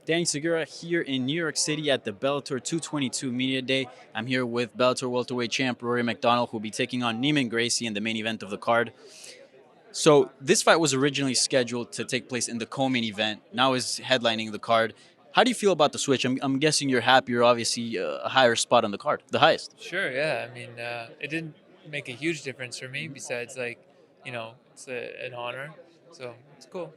Danny Segura here in New York City at the Bellator 222 Media Day. I'm here with Bellator welterweight champ Rory MacDonald, who will be taking on Neiman Gracie in the main event of the card. So this fight was originally scheduled to take place in the co-main event. Now is headlining the card. How do you feel about the switch? I'm guessing you're happy. You're obviously a higher spot on the card, the highest. Sure, yeah. I mean, it didn't make a huge difference for me. Besides, it's an honor, so it's cool.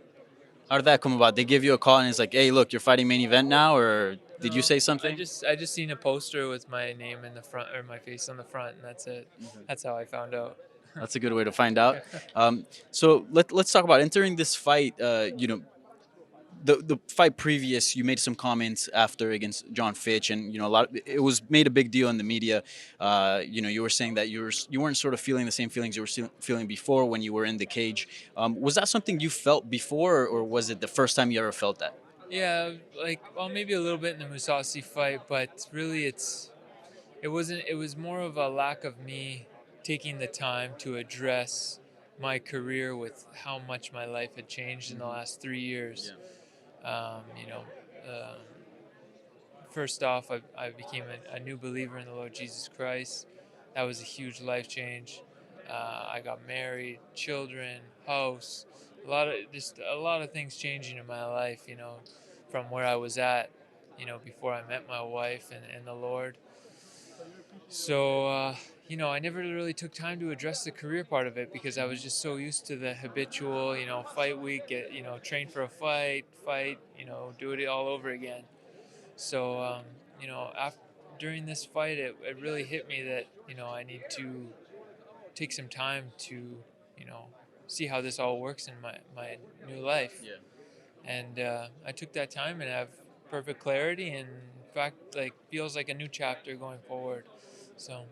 How did that come about? They give you a call and it's like, hey, look, you're fighting main event now, or did you No, say I something? just I just seen a poster with my name in the front or my face on the front, and that's it. That's how I found out. That's a good way to find out. So let's talk about entering this fight. The fight previous, you made some comments after against John Fitch, and a lot. It was made a big deal in the media. You were saying that you weren't sort of feeling the same feelings you were feeling before when you were in the cage. Was that something you felt before, or was it the first time you ever felt that? Yeah, maybe a little bit in the Musasi fight, but really it wasn't. It was more of a lack of me taking the time to address my career with how much my life had changed in the last 3 years. Um, you know, um, First off, I became a new believer in the Lord Jesus Christ. That was a huge life change. I got married, children, house, a lot of things changing in my life. From where I was at, before I met my wife and the Lord. So, I never really took time to address the career part of it because I was just so used to the habitual, fight week, train for a fight, do it all over again. So, after during this fight, it really hit me that I need to take some time to you know see how this all works in my new life. And I took that time and have perfect clarity, and in fact, like feels like a new chapter going forward. So.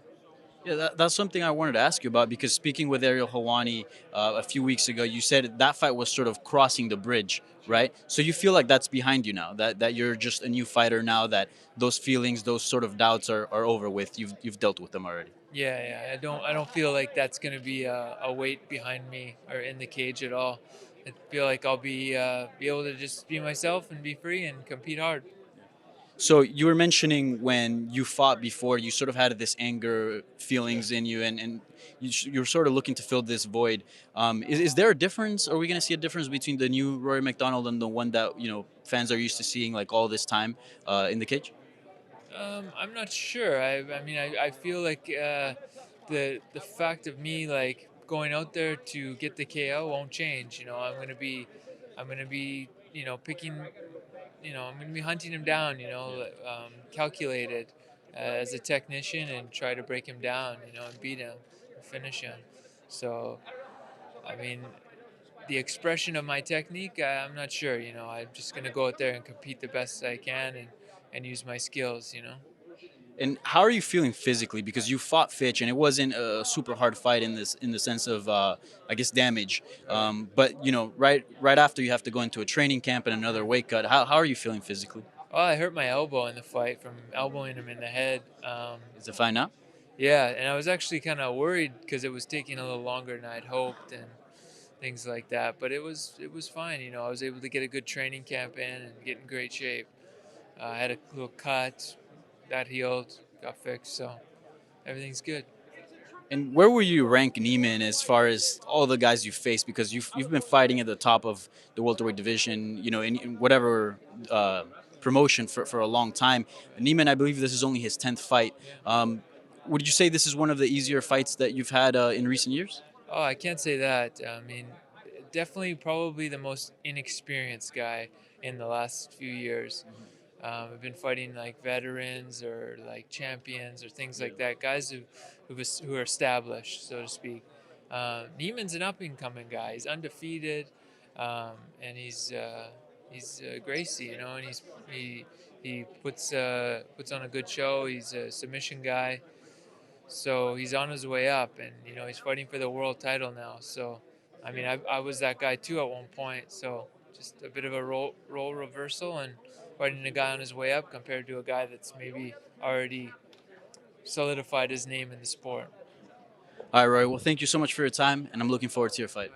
Yeah, that's something I wanted to ask you about because speaking with Ariel Hawani a few weeks ago, you said that fight was sort of crossing the bridge, right? So you feel like that's behind you now, that you're just a new fighter now, that those feelings, those sort of doubts are over with. You've dealt with them already. Yeah. I don't feel like that's gonna be a weight behind me or in the cage at all. I feel like I'll be able to just be myself and be free and compete hard. So you were mentioning when you fought before, you sort of had this anger feelings in you, and you're sort of looking to fill this void. Is there a difference? Are we going to see a difference between the new Rory MacDonald and the one that fans are used to seeing like all this time in the cage? I'm not sure. I feel like the fact of me like going out there to get the KO won't change. I'm gonna be picking. I'm gonna be hunting him down. Calculated as a technician and try to break him down. And beat him, and finish him. So I mean, the expression of my technique, I'm not sure. I'm just gonna go out there and compete the best I can and use my skills. And how are you feeling physically? Because you fought Fitch, and it wasn't a super hard fight in the sense of I guess damage. But right after you have to go into a training camp and another weight cut. How are you feeling physically? Well, I hurt my elbow in the fight from elbowing him in the head. Is it fine now? Yeah, and I was actually kind of worried because it was taking a little longer than I'd hoped and things like that. But it was fine. I was able to get a good training camp in and get in great shape. I had a little cut that healed, got fixed, so everything's good. And where will you rank Neiman as far as all the guys you faced? Because you've been fighting at the top of the welterweight division, in whatever promotion for a long time. Neiman, I believe this is only his 10th fight. Yeah. Would you say this is one of the easier fights that you've had in recent years? Oh, I can't say that. I mean, definitely probably the most inexperienced guy in the last few years. I've been fighting like veterans or like champions or things like that, guys who are established, so to speak. Neiman's an up and coming guy. He's undefeated, and he's Gracie, and he puts on a good show. He's a submission guy, so he's on his way up, and he's fighting for the world title now. So, I mean, I was that guy too at one point. So just a bit of a role reversal and fighting a guy on his way up compared to a guy that's maybe already solidified his name in the sport. All right, Roy. Well, thank you so much for your time, and I'm looking forward to your fight.